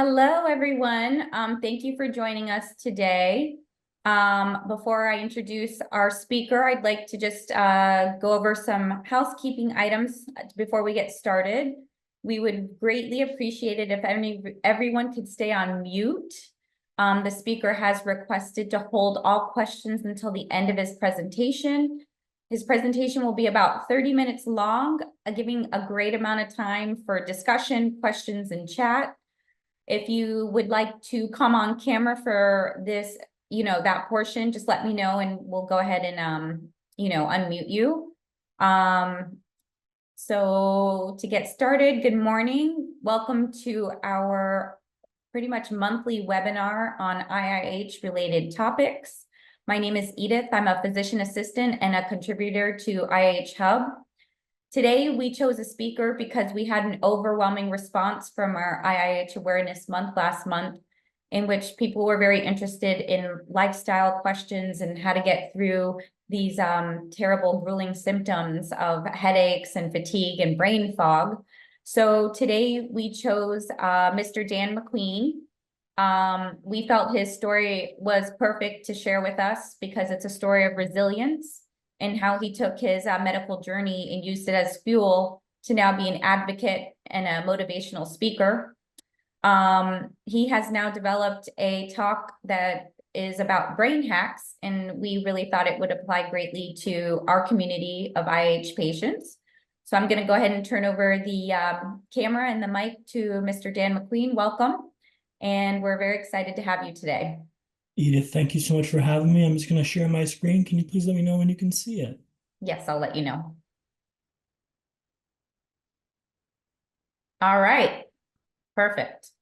Hello, everyone. Thank you for joining us today. Before I introduce our speaker, I'd like to just go over some housekeeping items before we get started. We would greatly appreciate it if everyone could stay on mute. The speaker has requested to hold all questions until the end of his presentation. His presentation will be about 30 minutes long, giving a great amount of time for discussion, questions, and chat. If you would like to come on camera for this, that portion, just let me know and we'll go ahead and, unmute you. So to get started, good morning. Welcome to our pretty much monthly webinar on IIH related topics. My name is Edith. I'm a physician assistant and a contributor to IIH-Hub. Today, we chose a speaker because we had an overwhelming response from our IIH Awareness Month last month, in which people were very interested in lifestyle questions and how to get through these terrible, grueling symptoms of headaches and fatigue and brain fog. So today, we chose Mr. Dan MacQueen. We felt his story was perfect to share with us because it's a story of resilience and how he took his medical journey and used it as fuel to now be an advocate and a motivational speaker. He has now developed a talk that is about brain hacks, and we really thought it would apply greatly to our community of IIH patients. So I'm going to go ahead and turn over the camera and the mic to Mr. Dan MacQueen. Welcome, and we're very excited to have you today. Edith, thank you so much for having me. I'm just going to share my screen. Can you please let me know when you can see it? Yes, I'll let you know. All right. Perfect.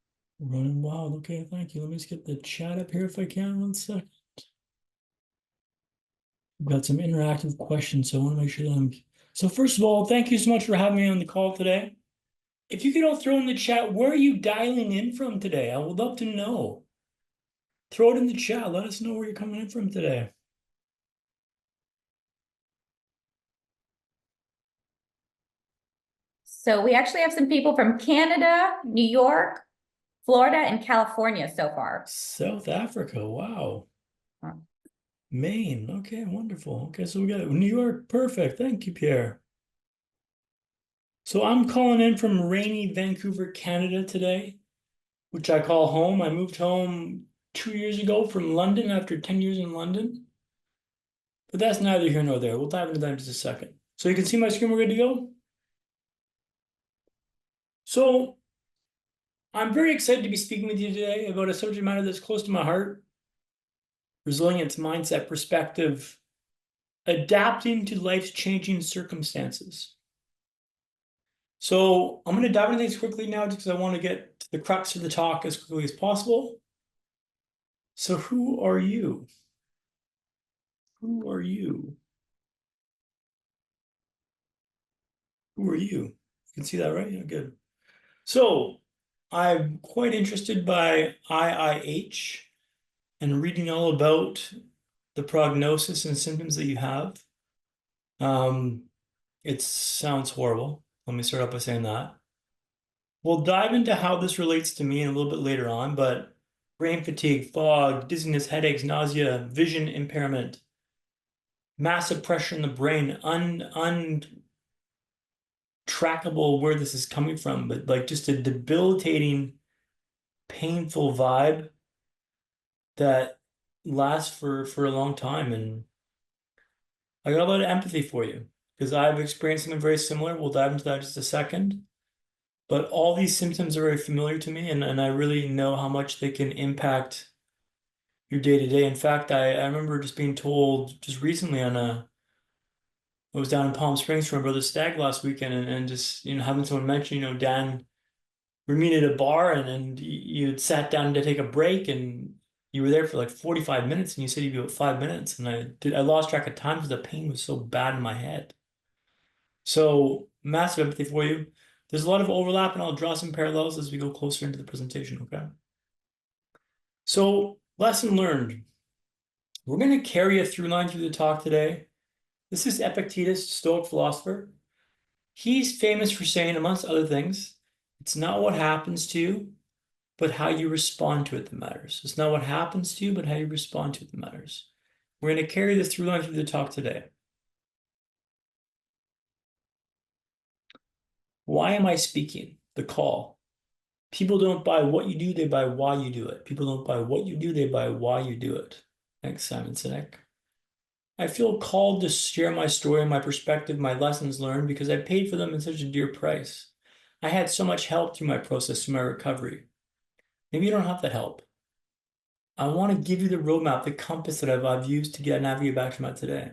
Running wild. Okay, thank you. Let me just get the chat up here if I can. 1 second. We've got some interactive questions, so I want to make sure that I'm... So first of all, thank you so much for having me on the call today. If you could all throw in the chat, where are you dialing in from today? I would love to know. Throw it in the chat. Let us know where you're coming in from today. So we actually have some people from Canada, New York, Florida, and California so far. South Africa, wow. Huh. Maine, okay, wonderful. Okay, so we got New York, perfect. Thank you, Pierre. So I'm calling in from rainy Vancouver, Canada today, which I call home. I moved home 2 years ago from London after 10 years in London. But that's neither here nor there. We'll dive into that in just a second. So you can see my screen, we're good to go? So I'm very excited to be speaking with you today about a subject matter that's close to my heart. Resilience, mindset, perspective, adapting to life's changing circumstances. So I'm going to dive into things quickly now just because I want to get to the crux of the talk as quickly as possible. So who are you? Who are you? Who are you? You can see that, right? Yeah, good. So I'm quite interested by IIH and reading all about the prognosis and symptoms that you have. It sounds horrible. Let me start off by saying that. We'll dive into how this relates to me in a little bit later on, but brain fatigue, fog, dizziness, headaches, nausea, vision impairment, massive pressure in the brain, untrackable where this is coming from, but like just a debilitating, painful vibe that lasts for a long time. And I got a lot of empathy for you because I've experienced something very similar. We'll dive into that in just a second. But all these symptoms are very familiar to me, and I really know how much they can impact your day-to-day. In fact, I remember just being told just recently I was down in Palm Springs for my brother's stag last weekend, and just, having someone mention, Dan, we meet at a bar and you had sat down to take a break and you were there for like 45 minutes and you said you'd be about 5 minutes, and I lost track of time because the pain was so bad in my head. So massive empathy for you. There's a lot of overlap, and I'll draw some parallels as we go closer into the presentation, okay? So, lesson learned. We're going to carry a through line through the talk today. This is Epictetus, Stoic philosopher. He's famous for saying, amongst other things, it's not what happens to you, but how you respond to it that matters. It's not what happens to you, but how you respond to it that matters. We're going to carry this through line through the talk today. Why am I speaking? The call. People don't buy what you do, they buy why you do it. People don't buy what you do, they buy why you do it. Thanks, Simon Sinek. I feel called to share my story, my perspective, my lessons learned because I paid for them in such a dear price. I had so much help through my process, through my recovery. Maybe you don't have that help. I want to give you the roadmap, the compass that I've used to navigate back to my today.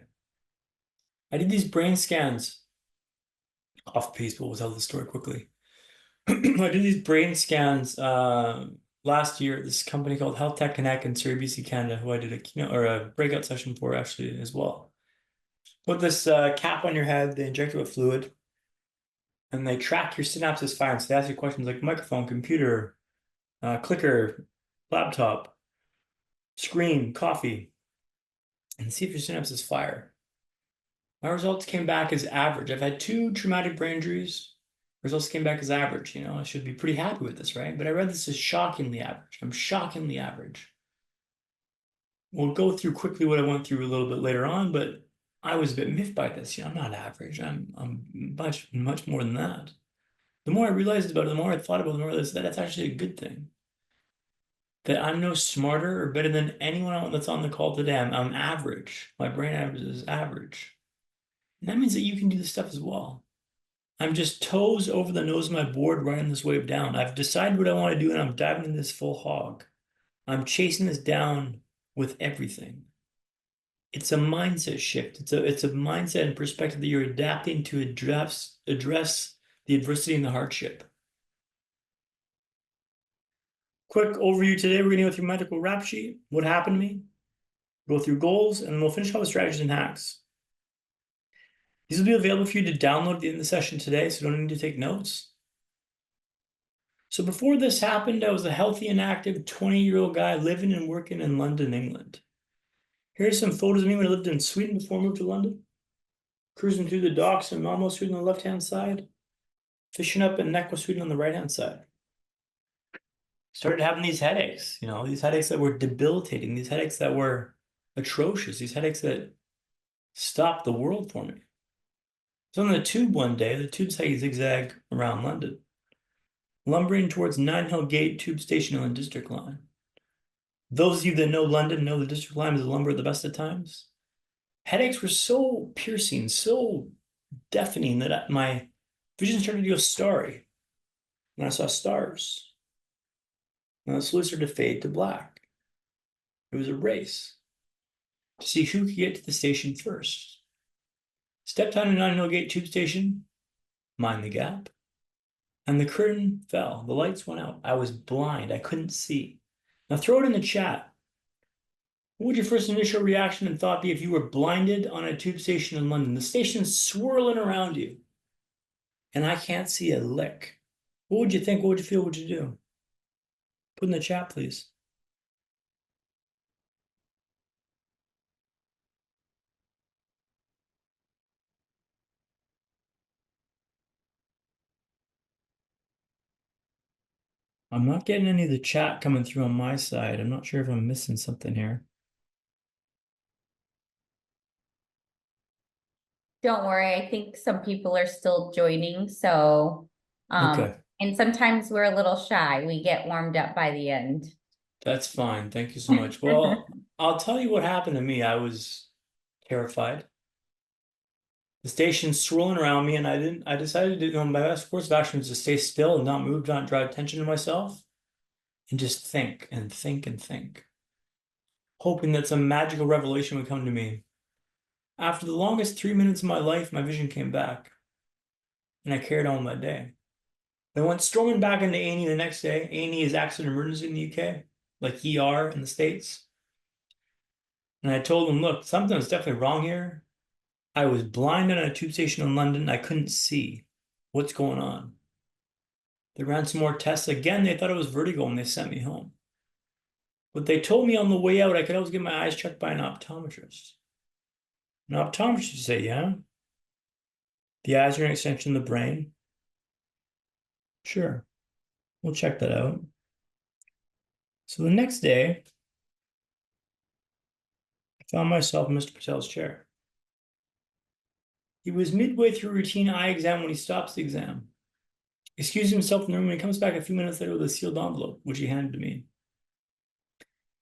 I did these brain scans. Off pace, but we'll tell the story quickly. I did these brain scans last year at this company called Health Tech Connect in Surrey, BC, Canada, who I did a keynote or a breakout session for actually as well. Put this cap on your head, they inject you with fluid, and they track your synapses firing. So they ask you questions like microphone, computer, clicker, laptop, screen, coffee, and see if your synapses fire. My results came back as average. I've had 2 traumatic brain injuries. Results came back as average. You know, I should be pretty happy with this, right? But I read this as shockingly average. I'm shockingly average. We'll go through quickly what I went through a little bit later on, but I was a bit miffed by this. You know, I'm not average. I'm much more than that. The more I realized about it, the more I thought about it, the more I realized that that's actually a good thing. That I'm no smarter or better than anyone that's on the call today. I'm average. My brain average is average. And that means that you can do this stuff as well. I'm just toes over the nose of my board running this wave down. I've decided what I want to do and I'm diving into this full hog. I'm chasing this down with everything. It's a mindset shift. It's a mindset and perspective that you're adapting to address the adversity and the hardship. Quick overview today. We're going to go through medical rap sheet, what happened to me, go through goals, and we'll finish off with strategies and hacks. These will be available for you to download at the end of the session today, so you don't need to take notes. So before this happened, I was a healthy and active 20-year-old guy living and working in London, England. Here's some photos of me when I lived in Sweden before I moved to London. Cruising through the docks in Malmo, Sweden on the left-hand side. Fishing up in Nacka, Sweden on the right-hand side. Started having these headaches, you know, these headaches that were debilitating, these headaches that were atrocious, these headaches that stopped the world for me. So on the tube one day, the tube's how you zigzag around London. Lumbering towards Nine Hill Gate Tube Station on the District Line. Those of you that know London know the District Line is a lumber at the best of times. Headaches were so piercing, so deafening that my vision started to go starry. And I saw stars. And it slowly started to fade to black. It was a race to see who could get to the station first. Stepped on a Nine Hill Gate Tube Station, mind the gap. And the curtain fell. The lights went out. I was blind. I couldn't see. Now throw it in the chat. What would your first initial reaction and thought be if you were blinded on a tube station in London? The station's swirling around you. And I can't see a lick. What would you think? What would you feel? What would you do? Put in the chat, please. I'm not getting any of the chat coming through on my side. I'm not sure if I'm missing something here. Don't worry, I think some people are still joining, so Okay, and sometimes we're a little shy. We get warmed up by the end. that's fine. Thank you so much. Well, I'll tell you what happened to me. I was terrified. The station's swirling around me, and I decided to, my best course of action was to stay still and not move, not draw attention to myself, and just think and think and think, hoping that some magical revelation would come to me. After the longest 3 minutes of my life, my vision came back, and I carried on my day. I went storming back into A&E the next day. A&E is accident emergency in the UK, like ER in the States. And I told them, look, something was definitely wrong here. I was blind on a tube station in London. I couldn't see what's going on. They ran some more tests. Again, they thought it was vertigo and they sent me home. But they told me on the way out, I could always get my eyes checked by an optometrist. An optometrist would say, yeah, the eyes are an extension of the brain. Sure, we'll check that out. So the next day, I found myself in Mr. Patel's chair. He was midway through a routine eye exam when he stops the exam. Excused himself from the room and he comes back a few minutes later with a sealed envelope, which he handed to me.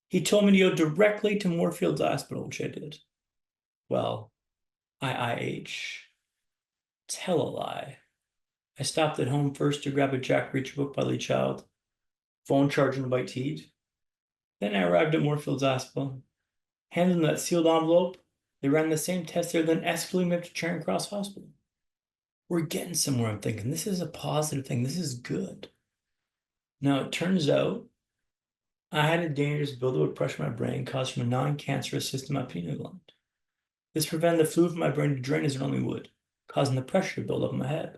He told me to go directly to Moorfields Hospital, which I did. Well, IIH. Tell a lie. I stopped at home first to grab a Jack Reacher book by Lee Child, phone charger and a bite to eat. Then I arrived at Moorfields Hospital, handed them that sealed envelope. They ran the same test there, then escalated me up to Charing Cross Hospital. We're getting somewhere, I'm thinking. This is a positive thing. This is good. Now, it turns out I had a dangerous buildup of pressure in my brain caused from a non-cancerous cyst in my pineal gland. This prevented the fluid from my brain to drain as it normally would, causing the pressure to build up in my head.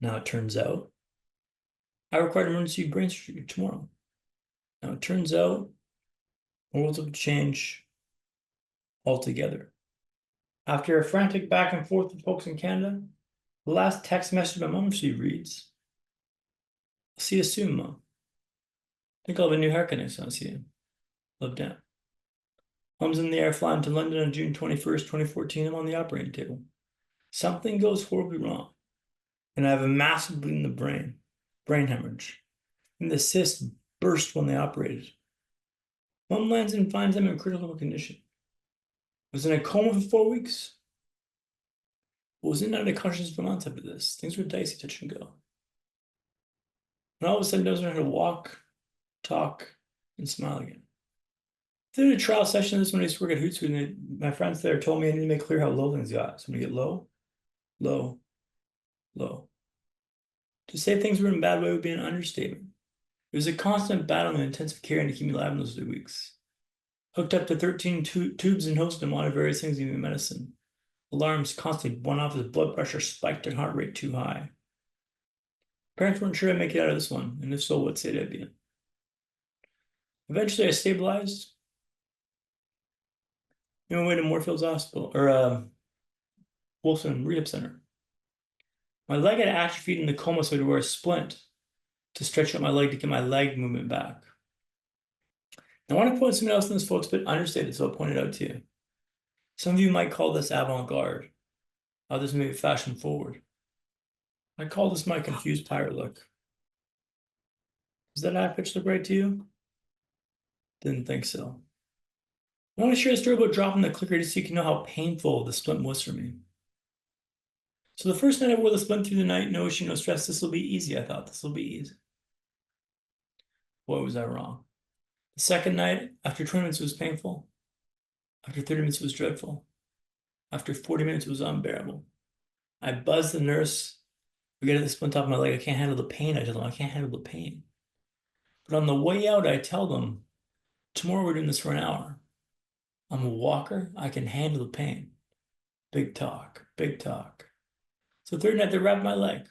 Now, it turns out I required emergency brain surgery tomorrow. Now, it turns out the world will change altogether. After a frantic back and forth with folks in Canada, the last text message my mom received reads, "I'll see you soon, Mom. I think I'll have a new haircut next time I see you. Love, Dan." Mom's in the air flying to London on June 21st, 2014. I'm on the operating table. Something goes horribly wrong, and I have a massive bleed in the brain hemorrhage. And the cyst burst when they operated. Mom lands and finds them in critical condition. Was in a coma for 4 weeks. Was in and out of consciousness for months after this. Things were dicey, touch and go. And all of a sudden, I was learning how to walk, talk, and smile again. Through the trial session, this is when I used to work at Hootsuite, and my friends there told me I need to make clear how low things got. So when you get low, low, low. To say things were in a bad way would be an understatement. It was a constant battle and intensive care to keep me alive in those 3 weeks. Hooked up to 13 tubes and hosted him on various things, even medicine. Alarms constantly went off as blood pressure spiked and heart rate too high. Parents weren't sure I'd make it out of this one, and if so, what state I'd be in. Eventually, I stabilized. Made my way to Moorfields Hospital, or Wilson Rehab Center. My leg had atrophied in the coma, so I had to wear a splint to stretch out my leg to get my leg movement back. I want to point something else in this, folks, but understated, so I'll point it out to you. Some of you might call this avant-garde. Others may be fashion forward. I call this my confused pirate look. Does that eye pitch look right to you? Didn't think so. I want to share a story about dropping the clicker just so you can know how painful the splint was for me. So the first night I wore the splint through the night, no issue, no stress. This will be easy. I thought this will be easy. Boy, was I wrong. The second night, after 20 minutes, it was painful. After 30 minutes, it was dreadful. After 40 minutes, it was unbearable. I buzzed the nurse. We get the splint off my leg. I can't handle the pain. I tell them I can't handle the pain. But on the way out, I tell them, tomorrow we're doing this for an hour. I'm a walker. I can handle the pain. Big talk, big talk. So third night, they wrapped my leg,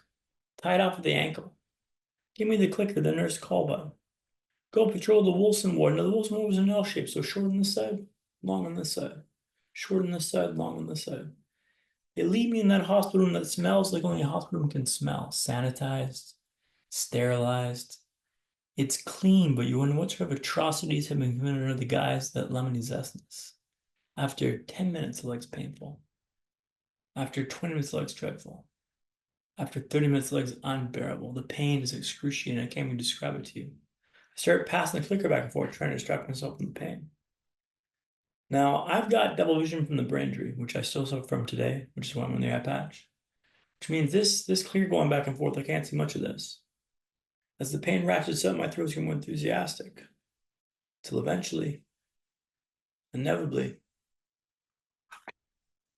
tied off at the ankle. Give me the clicker, the nurse call button. Go patrol the Wilson ward. Now the Wilson ward was an L shape, so short on this side, long on this side. Short on this side, long on this side. They leave me in that hospital room that smells like only a hospital room can smell. Sanitized, sterilized. It's clean, but you wonder what sort of atrocities have been committed under the guise that lemony zestness. After 10 minutes, the leg's painful. After 20 minutes, the leg's dreadful. After 30 minutes, the leg's unbearable. The pain is excruciating. I can't even describe it to you. I start passing the clicker back and forth, trying to distract myself from the pain. Now, I've got double vision from the brain injury, which I still suffer from today, which is why I'm on the eye patch. Which means this clicker going back and forth, I can't see much of this. As the pain ratchets up, my throat's getting more enthusiastic. Till eventually, inevitably,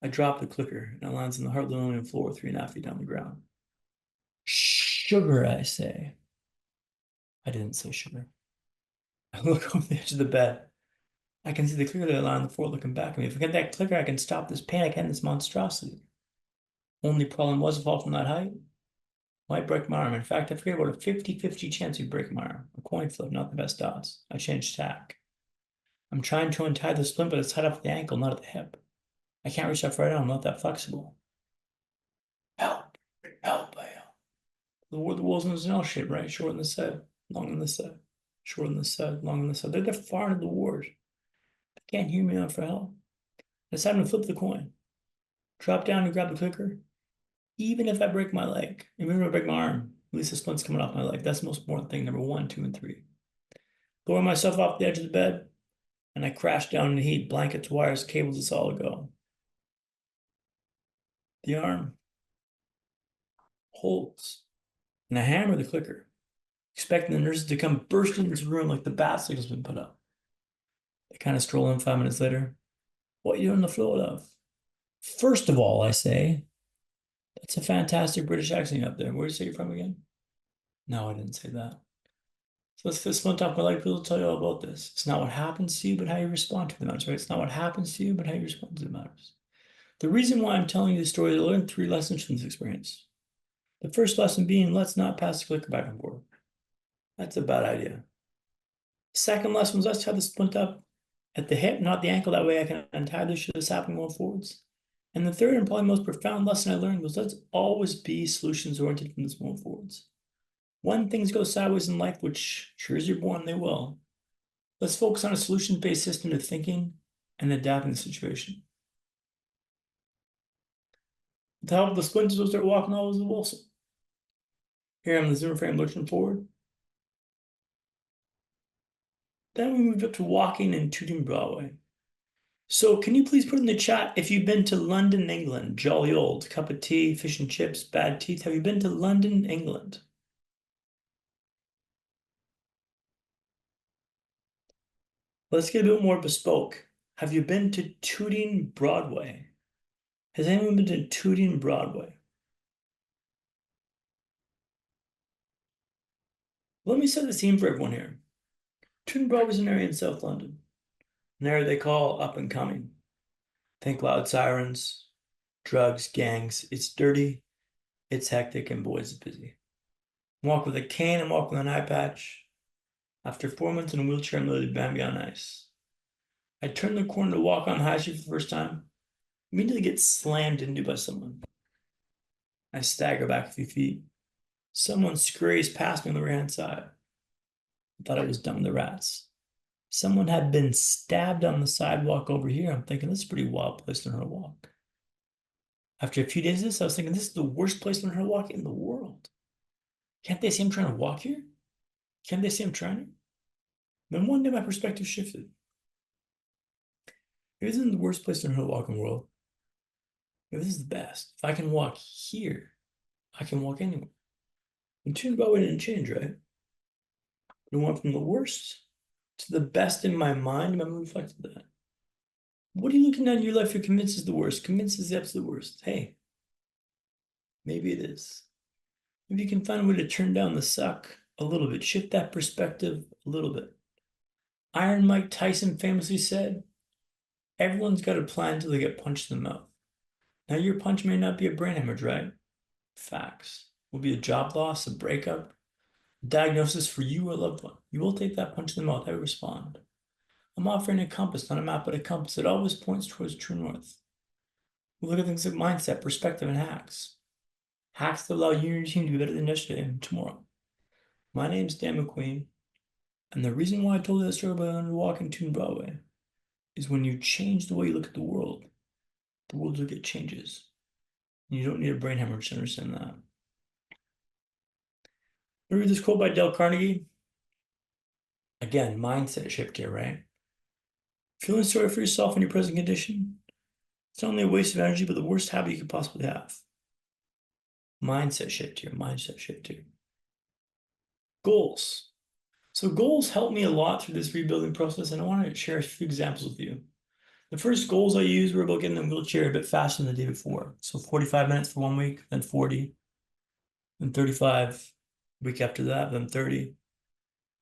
I drop the clicker and it lands on the hard linoleum floor 3.5 feet down the ground. Sugar, I say. I didn't say sugar. I look over the edge of the bed. I can see the clicker that lie on the floor looking back at me. If I get that clicker, I can stop this pain. I can end this monstrosity. Only problem was, if I fall from that height, might break my arm. In fact, I figured about a 50-50 chance you'd break my arm. A coin flip, not the best odds. I changed tack. I'm trying to untie the splint, but it's tied up at the ankle, not at the hip. I can't reach that far down. I'm not that flexible. Help! Help! I yell. The walls in an L shape, right? Short on this side, long on this side. short on this side, long on this side. They're far into the ward. They can't hear me out for help. I decided to flip the coin. Drop down and grab the clicker. Even if I break my leg, even if I break my arm, at least the splint's coming off my leg. That's the most important thing, number 1, 2, and 3. Lower myself off the edge of the bed, and I crash down in the heat. Blankets, wires, cables, it's all a go. The arm holds, and I hammer the clicker, expecting the nurses to come bursting into the room like the bat signal's been put up. They kind of stroll in 5 minutes later. What are you on the floor of? First of all, I say, that's a fantastic British accent up there. Where did you say you're from again? No, I didn't say that. So let's fit splint off my leg. People will tell you all about this. It's not what happens to you, but how you respond to the matters, right? It's not what happens to you, but how you respond to the matters. The reason why I'm telling you this story is I learned 3 lessons from this experience. The first lesson being, let's not pass the clicker back and forth. That's a bad idea. The second lesson was let's tie the splint up at the hip, not the ankle. That way I can untie this shit that's happening going forwards. And the third and probably most profound lesson I learned was let's always be solutions oriented from this moment forwards. When things go sideways in life, which sure as you're born, they will, let's focus on a solution-based system of thinking and adapting the situation. With the help of the splinters, we'll start walking all over the Wilson. Here I'm in the Zimmer frame looking forward. Then we moved up to walking and tooting Broadway. So can you please put in the chat if you've been to London, England? Jolly old, cup of tea, fish and chips, bad teeth. Have you been to London, England? Let's get a bit more bespoke. Have you been to Tooting Broadway? Has anyone been to Tooting Broadway? Let me set the scene for everyone here. Tooting Broadway is an area in South London, an area they call up and coming. Think loud sirens, drugs, gangs. It's dirty, it's hectic, and boy, it's busy. Walk with a cane and walk with an eye patch. After 4 months in a wheelchair, I'm literally Bambi on ice. I turn the corner to walk on High Street for the first time, immediately get slammed into by someone. I stagger back a few feet. Someone scurries past me on the right-hand side. I thought I was done with the rats. Someone had been stabbed on the sidewalk over here. I'm thinking, this is a pretty wild place to learn how to walk. After a few days of this, I was thinking, this is the worst place to learn how to walk in the world. Can't they see I'm trying to walk here? Can't they see I'm trying? Then one day my perspective shifted. If this isn't the worst place to learn how to walk in the world, if this is the best, if I can walk here, I can walk anywhere. And Tooting Broadway didn't change, right? It went from the worst to the best in my mind. My mood reflected that. What are you looking at in your life you're convinced is the worst? Convinced is the absolute worst. Hey, maybe it is. Maybe you can find a way to turn down the suck a little bit, shift that perspective a little bit. Iron Mike Tyson famously said, everyone's got a plan until they get punched in the mouth. Now, your punch may not be a brain hemorrhage, right? Facts. Will be a job loss, a breakup, a diagnosis for you or a loved one. You will take that punch in the mouth. I respond. I'm offering a compass, not a map, but a compass that always points towards true north. We look at things like mindset, perspective, and hacks. Hacks that allow you and your team to be better than yesterday and tomorrow. My name's Dan MacQueen, and the reason why I told you that story about walking Tooting Broadway is when you change the way you look at the world will get changes. And you don't need a brain hemorrhage to understand that. I read this quote by Dale Carnegie. Again, mindset shift here, right? Feeling sorry for yourself in your present condition, it's not only a waste of energy, but the worst habit you could possibly have. Mindset shift here, mindset shift here. Goals. So goals help me a lot through this rebuilding process, and I want to share a few examples with you. The first goals I used were about getting in the wheelchair a bit faster than the day before. So 45 minutes for 1 week, then 40, then 35, week after that, then 30,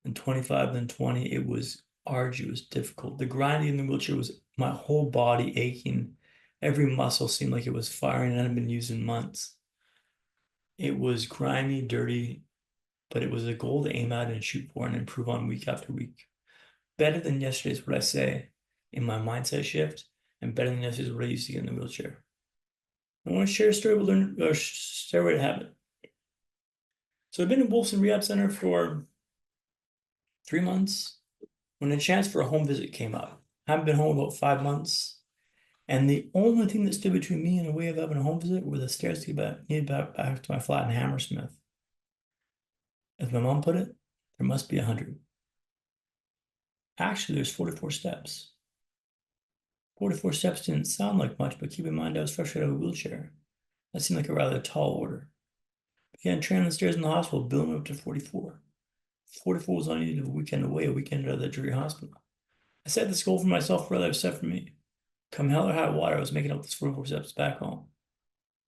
then 25, then 20. It was arduous, difficult. The grinding in the wheelchair was my whole body aching. Every muscle seemed like it was firing and hadn't been used in months. It was grimy, dirty, but it was a goal to aim at and shoot for and improve on week after week. Better than yesterday is what I say in my mindset shift, and better than yesterday is what I used to get in the wheelchair. I want to share a story about stairway to habit. So I've been in Wolfson Rehab Center for 3 months, when a chance for a home visit came up. I haven't been home about 5 months. And the only thing that stood between me and the way of having a home visit were the stairs to get back to my flat in Hammersmith. As my mom put it, there must be 100. Actually, there's 44 steps. 44 steps didn't sound like much, but keep in mind I was fresh out of a wheelchair. That seemed like a rather tall order. Began training the stairs in the hospital, building up to 44. 44 was all I needed a weekend away, a weekend out of that dreary hospital. I set this goal for myself, rather was set for me. Come hell or high water, I was making up those 44 steps back home.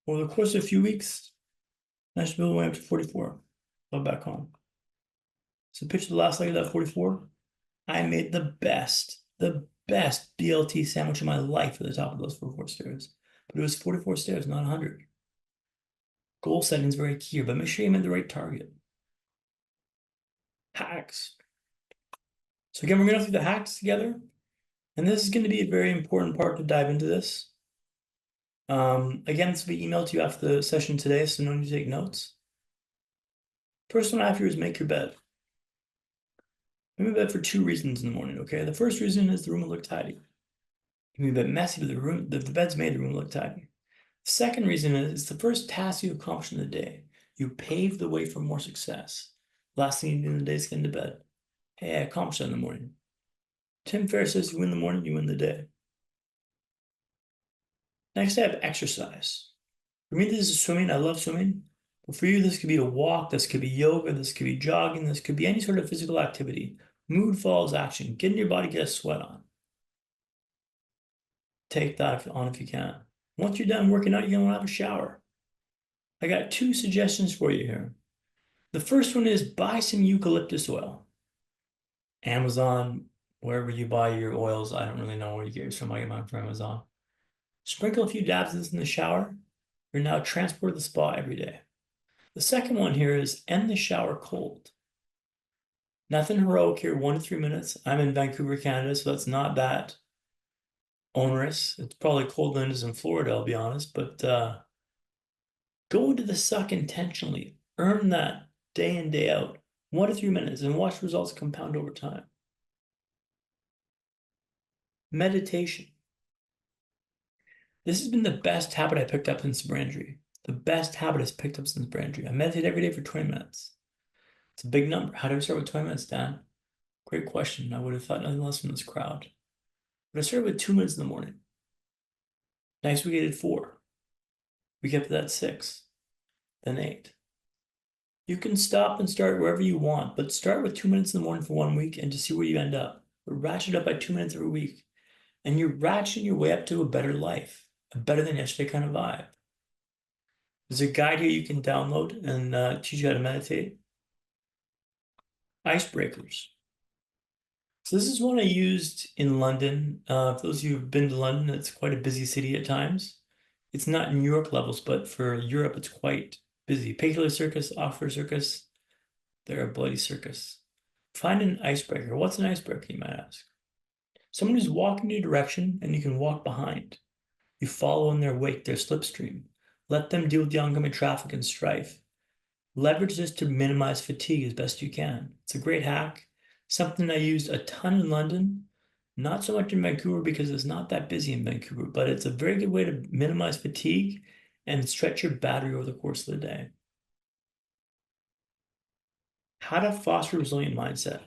Over the course of a few weeks, I managed to build my way up to 44, back home. So picture the last leg of that 44. I made the best BLT sandwich of my life at the top of those 44 stairs. But it was 44 stairs, not 100. Goal setting is very key, but make sure you hit the right target. Hacks. So again, we're going to do the hacks together. And this is going to be a very important part to dive into this. Again, this will be emailed to you after the session today, so no need to take notes. First one I have here is make your bed. Make your bed for 2 reasons in the morning, okay? The first reason is the room will look tidy. It can be a bit messy, but the bed's made, the room will look tidy. The second reason is it's the first task you accomplish in the day. You pave the way for more success. Last thing you do in the day is get into bed. Hey, I accomplished that in the morning. Tim Ferriss says you win the morning, you win the day. Next, I have exercise. For me, this is swimming. I love swimming. But for you, this could be a walk, this could be yoga, this could be jogging, this could be any sort of physical activity. Mood follows action. Get in your body, get a sweat on. Take that on if you can. Once you're done working out, you're going to have a shower. I got 2 suggestions for you here. The first one is buy some eucalyptus oil. Amazon, wherever you buy your oils, I don't really know where you get yours from. I get mine from Amazon. Sprinkle a few dabs of this in the shower. You're now transported to the spa every day. The second one here is end the shower cold. Nothing heroic here, 1 to 3 minutes. I'm in Vancouver, Canada, so that's not that onerous. It's probably colder than it is in Florida, I'll be honest, but go into the suck intentionally. Earn that day in, day out. 1 to 3 minutes, and watch results compound over time. Meditation. This has been the best habit I picked up since brain injury. The best habit I've picked up since brain injury. I meditate every day for 20 minutes. It's a big number. How do I start with 20 minutes, Dan? Great question. I would have thought nothing less from this crowd. But I started with 2 minutes in the morning. Next week I did 4. We kept that 6, then 8. You can stop and start wherever you want, but start with 2 minutes in the morning for 1 week and just see where you end up. But ratchet up by 2 minutes every week. And you're ratcheting your way up to a better life, a better than yesterday kind of vibe. There's a guide here you can download and teach you how to meditate. Icebreakers. So this is one I used in London. For those of you who've been to London, it's quite a busy city at times. It's not New York levels, but for Europe, it's quite busy. Piccadilly Circus, Oxford Circus, they're a bloody circus. Find an icebreaker. What's an icebreaker, you might ask? Someone who's walking in your direction and you can walk behind. You follow in their wake, their slipstream. Let them deal with the oncoming traffic and strife. Leverage this to minimize fatigue as best you can. It's a great hack. Something I used a ton in London, not so much in Vancouver because it's not that busy in Vancouver, but it's a very good way to minimize fatigue and stretch your battery over the course of the day. How to foster a resilient mindset.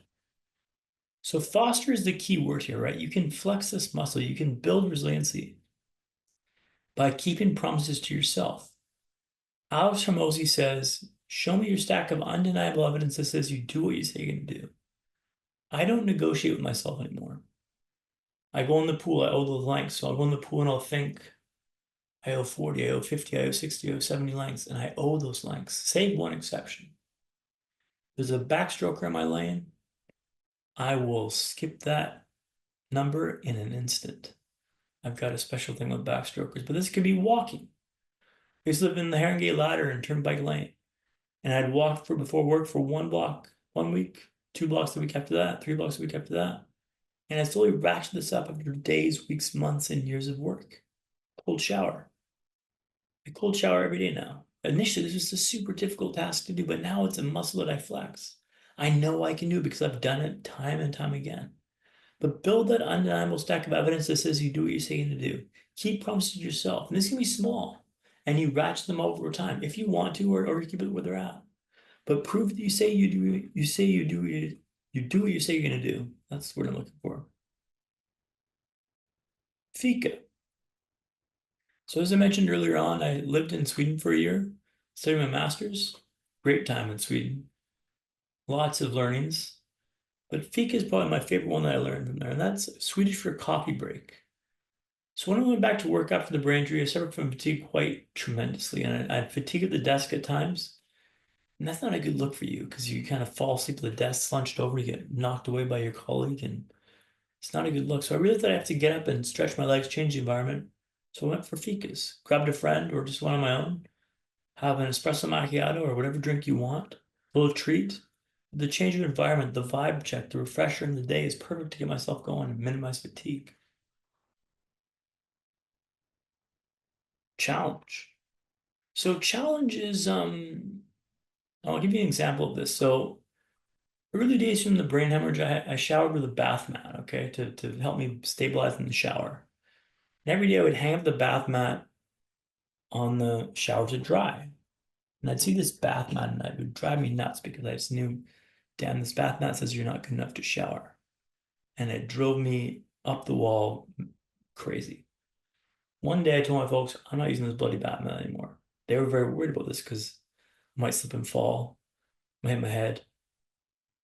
So foster is the key word here, right? You can flex this muscle, you can build resiliency by keeping promises to yourself. Alex Hormozi says, show me your stack of undeniable evidence that says you do what you say you're going to do. I don't negotiate with myself anymore. I go in the pool, I owe those lengths. So I'll go in the pool and I'll think, I owe 40, I owe 50, I owe 60, I owe 70 lengths, and I owe those lengths, save one exception. There's a backstroker in my lane. I will skip that number in an instant. I've got a special thing with backstrokers, but this could be walking. I used to live in the Haringey Ladder and Turnpike Lane, and I'd walk before work for 1 block 1 week, 2 blocks the week after that, 3 blocks the week after that. And I slowly ratcheted this up after days, weeks, months, and years of work. Cold shower. I cold shower every day now. Initially, this was a super difficult task to do, but now it's a muscle that I flex. I know I can do it because I've done it time and time again. But build that undeniable stack of evidence that says you do what you're saying to do. Keep promises to yourself. And this can be small. And you ratchet them up over time if you want to, or you keep it where they're at. But prove that you say you do, you do what you say you're gonna do. That's what I'm looking for. Fika. So as I mentioned earlier on, I lived in Sweden for a year, studied my master's. Great time in Sweden. Lots of learnings. But fika is probably my favorite one that I learned from there, and that's Swedish for coffee break. So when I went back to work after the brain injury, I suffered from fatigue quite tremendously, and I had fatigue at the desk at times. And that's not a good look for you because you kind of fall asleep at the desk, slunched over, you get knocked away by your colleague, and it's not a good look. So I really thought I have to get up and stretch my legs, change the environment. So I went for fikas, grabbed a friend or just one on my own, have an espresso macchiato or whatever drink you want, a little treat. The change of environment, the vibe check, the refresher in the day is perfect to get myself going and minimize fatigue. Challenge. So challenge is I'll give you an example of this. So early days from the brain hemorrhage, I showered with a bath mat, okay, to help me stabilize in the shower. And every day I would hang up the bath mat on the shower to dry. And I'd see this bath mat and it would drive me nuts because I just knew, damn, this bath mat says you're not good enough to shower. And it drove me up the wall crazy. One day I told my folks, I'm not using this bloody bath mat anymore. They were very worried about this because I might slip and fall, might hit my head.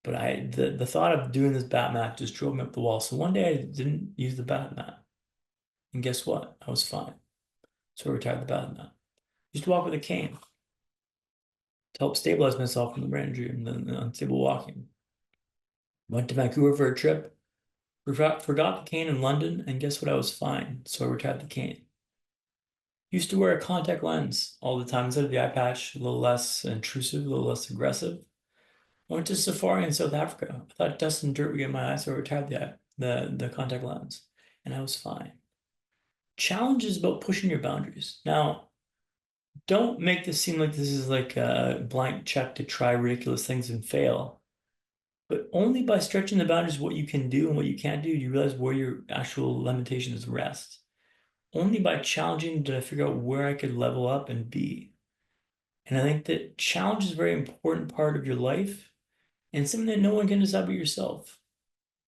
But the thought of doing this bat mat just drove me up the wall. So one day I didn't use the bat mat. And guess what? I was fine. So I retired the bat mat. Used to walk with a cane to help stabilize myself from the brain injury and the unstable walking. Went to Vancouver for a trip, forgot the cane in London, and guess what? I was fine. So I retired the cane. Used to wear a contact lens all the time instead of the eye patch, a little less intrusive, a little less aggressive. I went to safari in South Africa. I thought dust and dirt would get in my eyes, so I retired the contact lens, and I was fine. Challenge is about pushing your boundaries. Now, don't make this seem like this is like a blank check to try ridiculous things and fail. But only by stretching the boundaries of what you can do and what you can't do, you realize where your actual limitations rest. Only by challenging did I figure out where I could level up and be. And I think that challenge is a very important part of your life and something that no one can decide but yourself.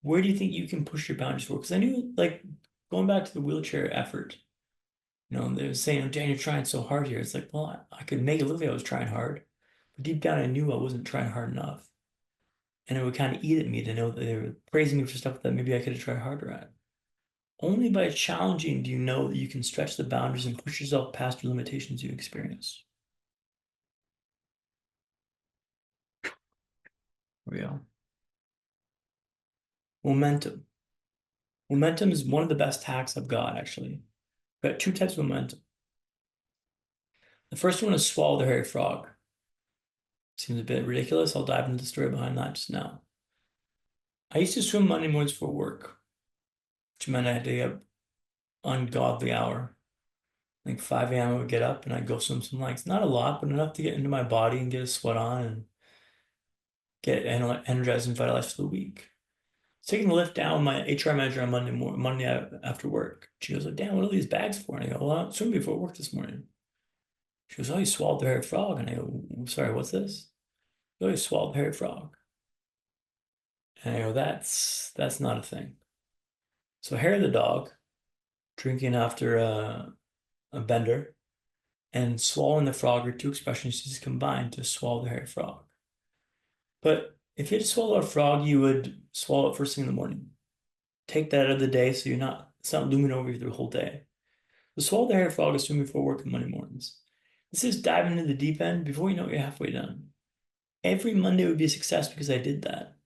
Where do you think you can push your boundaries for? Because I knew, like, going back to the wheelchair effort, they were saying, oh, Dan, you're trying so hard here. It's like, well, I could make it look like I was trying hard, but deep down I knew I wasn't trying hard enough. And it would kind of eat at me to know that they were praising me for stuff that maybe I could have tried harder at. Only by challenging do you know that you can stretch the boundaries and push yourself past your limitations you experience. There we go. Momentum. Momentum is one of the best hacks I've got, actually. I've got two types of momentum. The first one is swallow the hairy frog. Seems a bit ridiculous. I'll dive into the story behind that just now. I used to swim Monday mornings for work, which meant I had to get up ungodly hour. I think 5 a.m. I would get up and I'd go swim some lengths. Not a lot, but enough to get into my body and get a sweat on and get energized and vitalized for the week. Taking the lift down with my HR manager on Monday after work. She goes, like, Dan, what are these bags for? And I go, well, I swam before work this morning. She goes, oh, you swallowed the hairy frog. And I go, sorry, what's this? Oh, you swallowed the hairy frog. And I go, that's not a thing. So Harry the dog, drinking after a bender, and swallowing the frog are two expressions just combined to swallow the hairy frog. But if you had to swallow a frog, you would swallow it first thing in the morning. Take that out of the day so it's not looming over you the whole day. The swallow the hairy frog is swimming before work on Monday mornings. This is diving into the deep end. Before you know it, you're halfway done. Every Monday would be a success because I did that.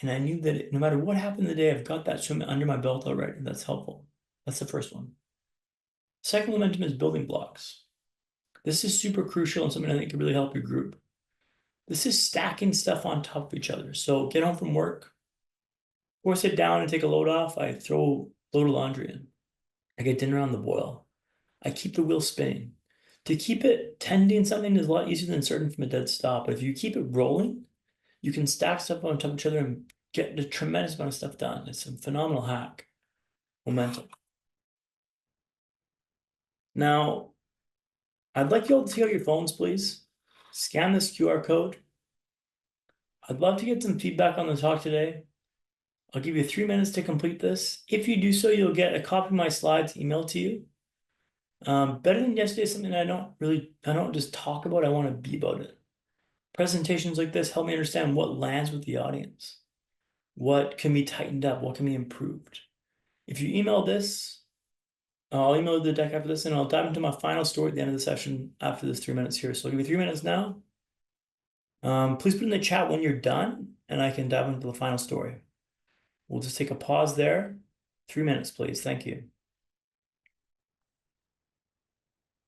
And I knew that no matter what happened the day, I've got that swim under my belt already. That's helpful. That's the first one. Second momentum is building blocks. This is super crucial and something I think can really help your group. This is stacking stuff on top of each other. So get home from work, or sit down and take a load off. I throw a load of laundry in. I get dinner on the boil. I keep the wheel spinning. To keep it tending something is a lot easier than starting from a dead stop. But if you keep it rolling, You can stack stuff on top of each other and get a tremendous amount of stuff done. It's a phenomenal hack. Momentum. Now, I'd like you all to take out your phones, please. Scan this QR code. I'd love to get some feedback on the talk today. I'll give you 3 minutes to complete this. If you do so, you'll get a copy of my slides emailed to you. Better than yesterday, something I don't just talk about, I want to be about it. Presentations like this help me understand what lands with the audience, what can be tightened up, what can be improved. If you email this, I'll email the deck after this, and I'll dive into my final story at the end of the session after this 3 minutes here. So I'll give you 3 minutes now. Please put in the chat when you're done, and I can dive into the final story. We'll just take a pause there. 3 minutes, please. Thank you.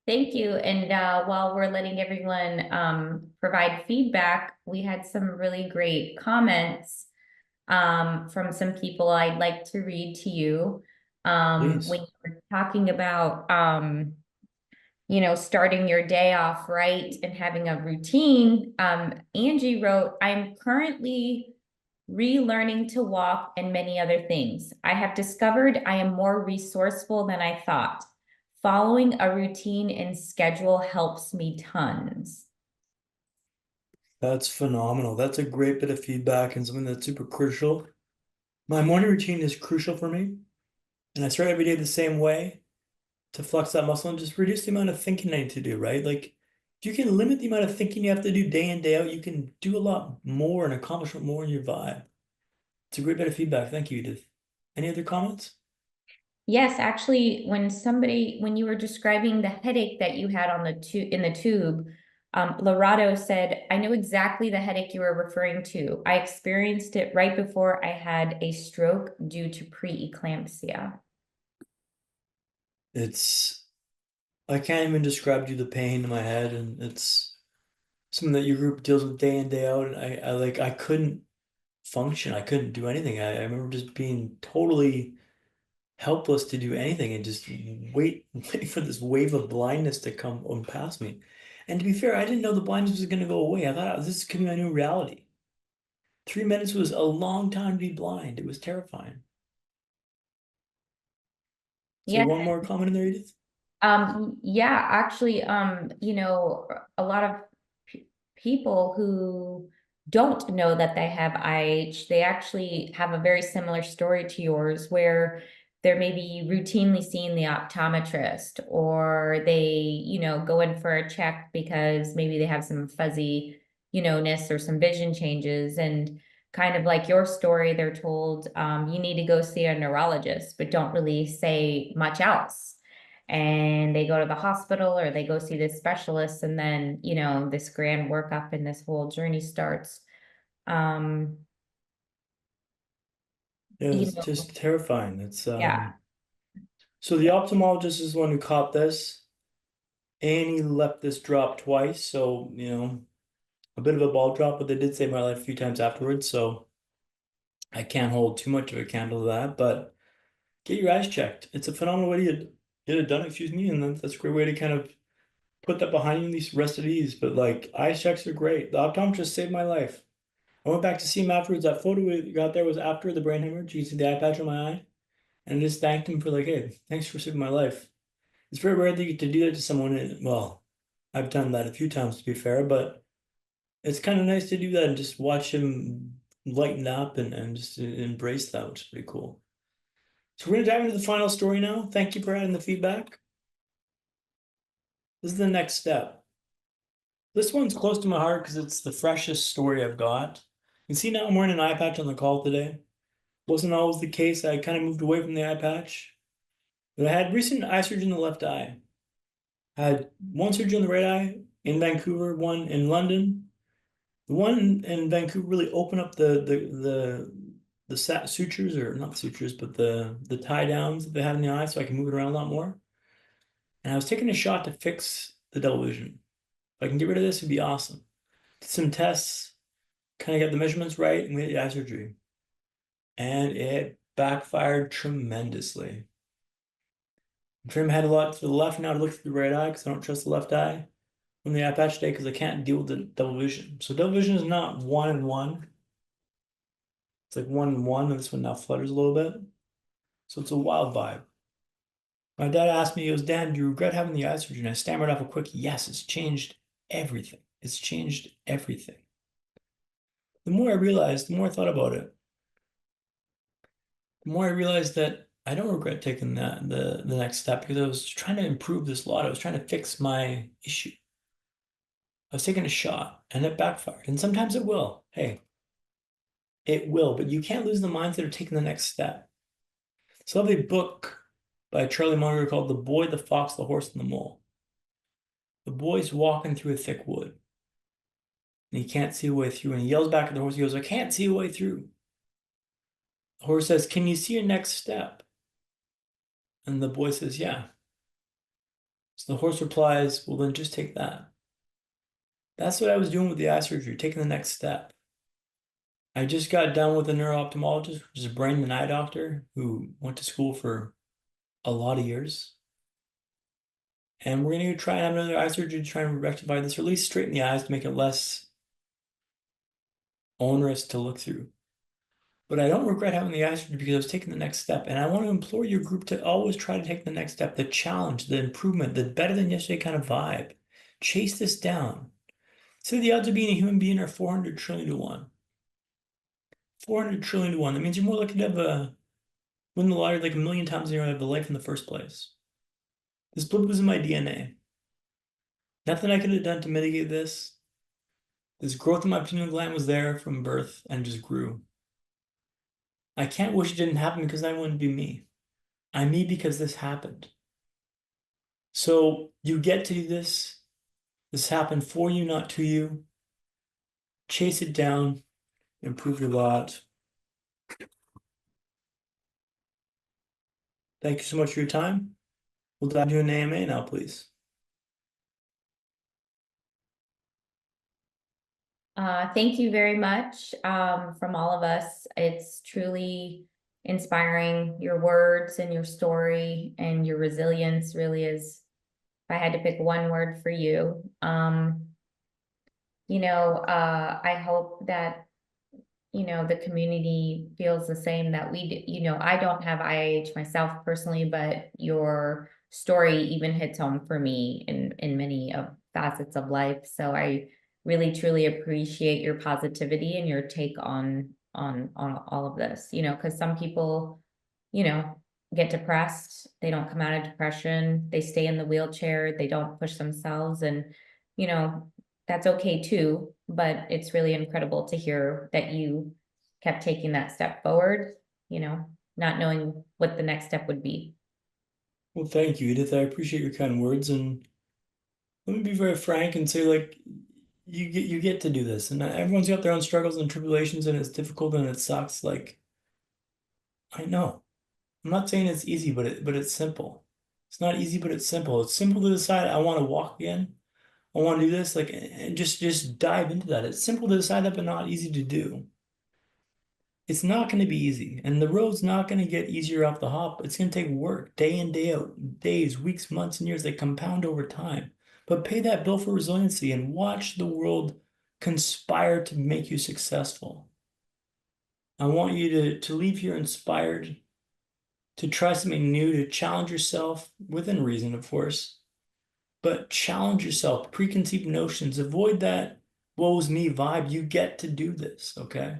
Thank you. And while we're letting everyone provide feedback, we had some really great comments from some people I'd like to read to you. Please. When you were talking about, starting your day off right and having a routine, Angie wrote, I'm currently relearning to walk and many other things. I have discovered I am more resourceful than I thought. Following a routine and schedule helps me tons. That's phenomenal. That's a great bit of feedback and something that's super crucial. My morning routine is crucial for me, and I start every day the same way to flex that muscle and just reduce the amount of thinking I need to do, right? Like, if you can limit the amount of thinking you have to do day in, day out, you can do a lot more and accomplish more in your vibe. It's a great bit of feedback. Thank you, Edith. Any other comments? Yes, actually, when you were describing the headache that you had on in the tube, Lorado said, I know exactly the headache you were referring to. I experienced it right before I had a stroke due to preeclampsia. I can't even describe to you the pain in my head, and it's something that your group deals with day in, day out. And I couldn't function. I couldn't do anything. I remember just being totally helpless to do anything and just wait for this wave of blindness to come on past me. And to be fair, I didn't know the blindness was going to go away. I thought this could be my new reality. 3 minutes was a long time to be blind. It was terrifying. Is there Yeah. one more comment in there, Edith? Yeah, actually, a lot of people who don't know that they have IH, they actually have a very similar story to yours, where they're maybe routinely seeing the optometrist, or they, go in for a check because maybe they have some fuzzy, ness or some vision changes. And kind of like your story, they're told, you need to go see a neurologist, but don't really say much else. And they go to the hospital or they go see this specialist, and then, this grand workup and this whole journey starts. Um, It you was know, just terrifying. yeah. So the ophthalmologist is the one who caught this, and he let this drop twice. So, a bit of a ball drop, but they did save my life a few times afterwards. So I can't hold too much of a candle to that, but get your eyes checked. It's a phenomenal way to get it done, excuse me, and that's a great way to kind of put that behind you and these rest at ease. But like, eye checks are great. The optometrist saved my life. I went back to see him afterwards. That photo we got there was after the brain hemorrhage. You can see the eye patch on my eye. And I just thanked him for like, hey, thanks for saving my life. It's very rare that you get to do that to someone. Well, I've done that a few times to be fair, but it's kind of nice to do that and just watch him lighten up and just embrace that, which is pretty cool. So we're gonna dive into the final story now. Thank you for adding the feedback. This is the next step. This one's close to my heart because it's the freshest story I've got. You can see now I'm wearing an eye patch on the call today. Wasn't always the case. I kind of moved away from the eye patch. But I had recent eye surgery in the left eye. I had one surgery on the right eye in Vancouver, one in London. The one in Vancouver really opened up the sutures, or not sutures, but the tie downs that they have in the eye, so I can move it around a lot more. And I was taking a shot to fix the double vision. If I can get rid of this, it'd be awesome. Did some tests, kind of got the measurements right, and we had the eye surgery. And it backfired tremendously. I'm trying my head a lot to the left now to look through the right eye because I don't trust the left eye. from the eye patch today because I can't deal with the double vision. So double vision is not 1 and 1. It's like 1 and 1, and this one now flutters a little bit. So it's a wild vibe. My dad asked me, he goes, Dan, do you regret having the eye surgery? And I stammered off a quick, yes, it's changed everything. It's changed everything. The more I realized, the more I thought about it, the more I realized that I don't regret taking the next step because I was trying to improve this lot. I was trying to fix my issue. I was taking a shot and it backfired. And sometimes it will. Hey, it will, but you can't lose the mindset of taking the next step. So I have a book by Charlie Munger called The Boy, the Fox, the Horse, and the Mole. The boy's walking through a thick wood and he can't see a way through. And he yells back at the horse. He goes, I can't see a way through. The horse says, can you see your next step? And the boy says, yeah. So the horse replies, well, then just take that. That's what I was doing with the eye surgery, taking the next step. I just got done with a neuro-ophthalmologist, which is a brain and eye doctor who went to school for a lot of years. And we're going to try and have another eye surgery to try and rectify this, or at least straighten the eyes to make it less onerous to look through. But I don't regret having the eye surgery because I was taking the next step. And I want to implore your group to always try to take the next step, the challenge, the improvement, the better than yesterday kind of vibe. Chase this down. Say the odds of being a human being are 400 trillion to 1. 400 trillion to 1. That means you're more likely to have win the lottery like a million times than you have the life in the first place. This blip was in my DNA. Nothing I could have done to mitigate this. This growth in my pineal gland was there from birth and just grew. I can't wish it didn't happen because I wouldn't be me. I'm me because this happened. So you get to do this. This happened for you, not to you. Chase it down, improve your lot. Thank you so much for your time. We'll dive into an AMA now, please. Thank you very much from all of us. It's truly inspiring. Your words and your story and your resilience really is, if I had to pick one word for you. I hope that, the community feels the same that we do. I don't have IIH myself personally, but your story even hits home for me in many of facets of life. So I really truly appreciate your positivity and your take on all of this, because some people, get depressed, they don't come out of depression, they stay in the wheelchair, they don't push themselves, and you know, that's okay too, but it's really incredible to hear that you kept taking that step forward, not knowing what the next step would be. Well, thank you, Edith. I appreciate your kind words, and let me be very frank and say, like, you get to do this, and everyone's got their own struggles and tribulations, and it's difficult and it sucks. Like, I know. I'm not saying it's easy, but it's simple. It's not easy, but it's simple. It's simple to decide I want to walk again. I want to do this, like, and just dive into that. It's simple to decide that, but not easy to do. It's not going to be easy, and the road's not going to get easier off the hop. It's going to take work, day in, day out, days, weeks, months, and years. They compound over time. But pay that bill for resiliency and watch the world conspire to make you successful. I want you to leave here inspired, to try something new, to challenge yourself within reason, of course, but challenge yourself, preconceived notions, avoid that woe's me vibe. You get to do this, okay?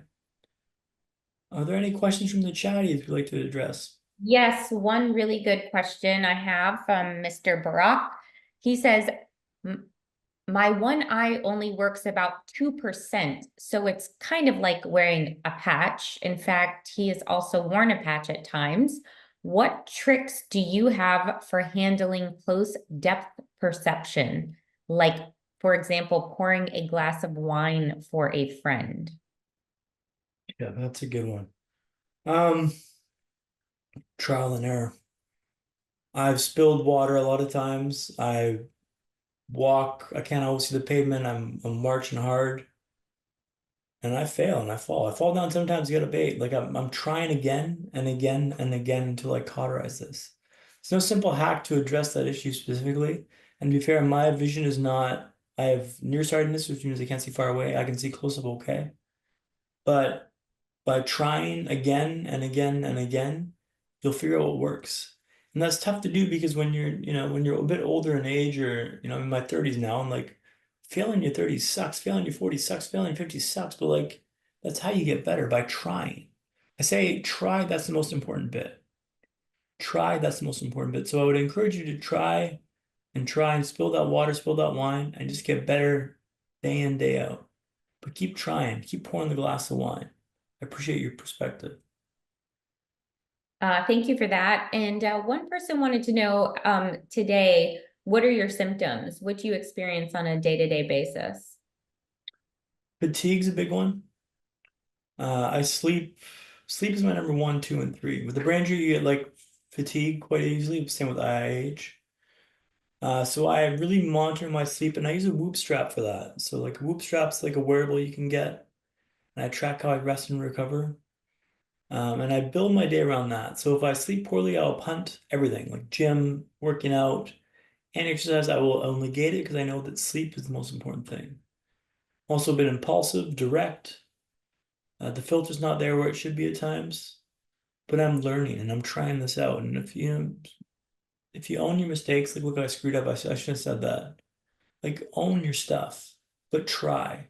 Are there any questions from the chat you'd like to address? Yes, one really good question I have from Mr. Barak. He says, my one eye only works about 2%, so it's kind of like wearing a patch. In fact, he has also worn a patch at times. What tricks do you have for handling close depth perception? Like, for example, pouring a glass of wine for a friend. Yeah, that's a good one. Trial and error. I've spilled water a lot of times. I I can't always see the pavement. I'm marching hard. And I fail and I fall. I fall down sometimes, get a bait. Like I'm trying again and again and again until I cauterize this. There's no simple hack to address that issue specifically. And to be fair, my vision is not I have nearsightedness, which means I can't see far away. I can see close up okay. But by trying again and again and again, you'll figure out what works. And that's tough to do because when when you're a bit older in age, or, I'm in my 30s now, and like failing your 30s sucks, failing your 40s sucks, failing your 50s sucks, but like that's how you get better, by trying. I say try, that's the most important bit. Try, that's the most important bit. So I would encourage you to try and spill that water, spill that wine, and just get better day in, day out. But keep trying, keep pouring the glass of wine. I appreciate your perspective. Thank you for that. And one person wanted to know today, what are your symptoms? What do you experience on a day-to-day basis? Fatigue's a big one. I sleep is my number one, two, and three. With the brain injury, you get like fatigue quite easily. Same with IIH. So I really monitor my sleep, and I use a Whoop strap for that. So like a Whoop strap's like a wearable you can get, and I track how I rest and recover. And I build my day around that. So if I sleep poorly, I'll punt everything, like gym, working out, and exercise. I'll negate it because I know that sleep is the most important thing. Also a bit impulsive, direct. The filter's not there where it should be at times, but I'm learning and I'm trying this out. And if you own your mistakes, like look, I screwed up. I shouldn't have said that. Like own your stuff, but try.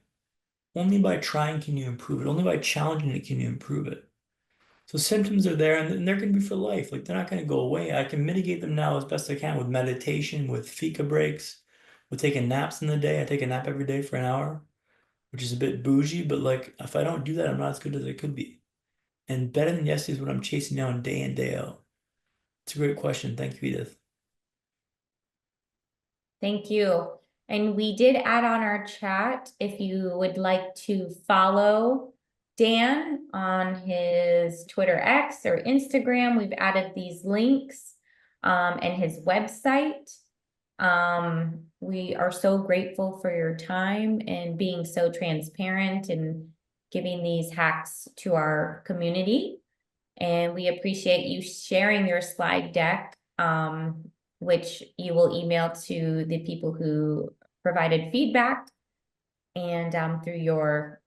Only by trying can you improve it. Only by challenging it can you improve it. So symptoms are there, and they're going to be for life. Like they're not going to go away. I can mitigate them now as best I can with meditation, with fika breaks, with taking naps in the day. I take a nap every day for an hour, which is a bit bougie, but like if I don't do that, I'm not as good as I could be. And better than yesterday is what I'm chasing down day in, day out. It's a great question. Thank you, Edith. Thank you. And we did add on our chat, if you would like to follow Dan on his Twitter X or Instagram, we've added these links and his website. We are so grateful for your time and being so transparent and giving these hacks to our community. And we appreciate you sharing your slide deck, which you will email to the people who provided feedback and through your,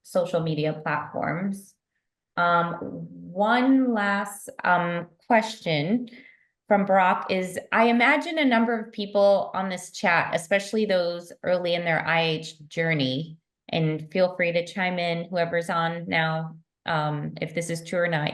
social media platforms. One last question from Brock is, I imagine a number of people on this chat, especially those early in their IH journey, and feel free to chime in, whoever's on now, if this is true or not,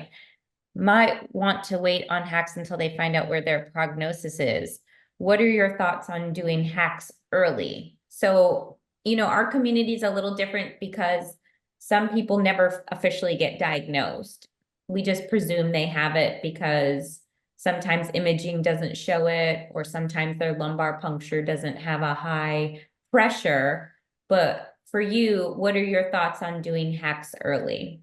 might want to wait on hacks until they find out where their prognosis is. What are your thoughts on doing hacks early? So, our community is a little different because some people never officially get diagnosed. We just presume they have it because sometimes imaging doesn't show it, or sometimes their lumbar puncture doesn't have a high pressure. But for you, what are your thoughts on doing hacks early?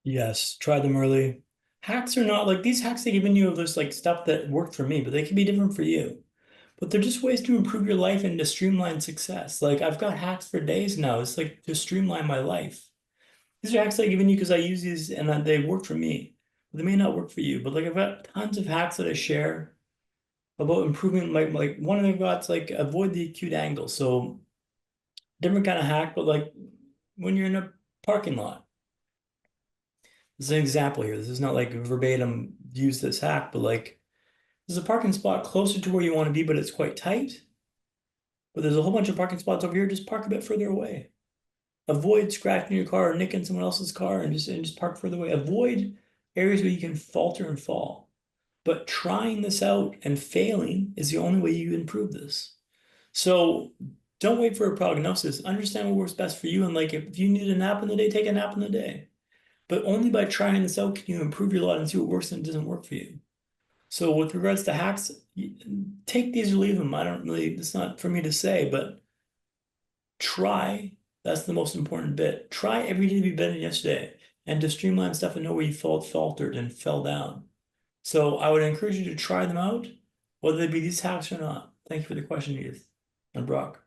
Yes, try them early. Hacks are not like these hacks they've given you of this like stuff that worked for me, but they can be different for you. But they're just ways to improve your life and to streamline success. Like I've got hacks for days now. It's like to streamline my life. These are hacks I've given you because I use these and they work for me. But they may not work for you. But like I've got tons of hacks that I share about improving like one of them got's like avoid the acute angle. So different kind of hack, but like when you're in a parking lot. This is an example here. This is not like verbatim use this hack, but like there's a parking spot closer to where you want to be, but it's quite tight. But there's a whole bunch of parking spots over here. Just park a bit further away. Avoid scratching your car or nicking someone else's car, and just park further away. Avoid areas where you can falter and fall. But trying this out and failing is the only way you improve this. So don't wait for a prognosis. Understand what works best for you. And like if you need a nap in the day, take a nap in the day. But only by trying this out can you improve your life and see what works and doesn't work for you. So with regards to hacks, take these or leave them. I don't really, it's not for me to say, but try. That's the most important bit. Try every day to be better than yesterday and to streamline stuff and know where you faltered and fell down. So I would encourage you to try them out, whether they be these hacks or not. Thank you for the question, Edith and Brock.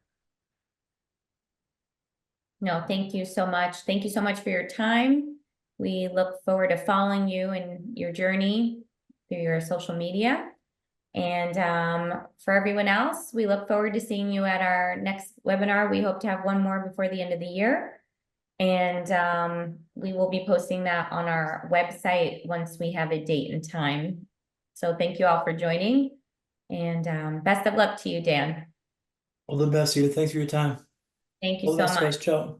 No, thank you so much. Thank you so much for your time. We look forward to following you and your journey through your social media. And for everyone else, we look forward to seeing you at our next webinar. We hope to have one more before the end of the year. And we will be posting that on our website once we have a date and time. So thank you all for joining, and best of luck to you, Dan. All the best, Edith. Thanks for your time. Thank you All the so best, guys. much. Ciao.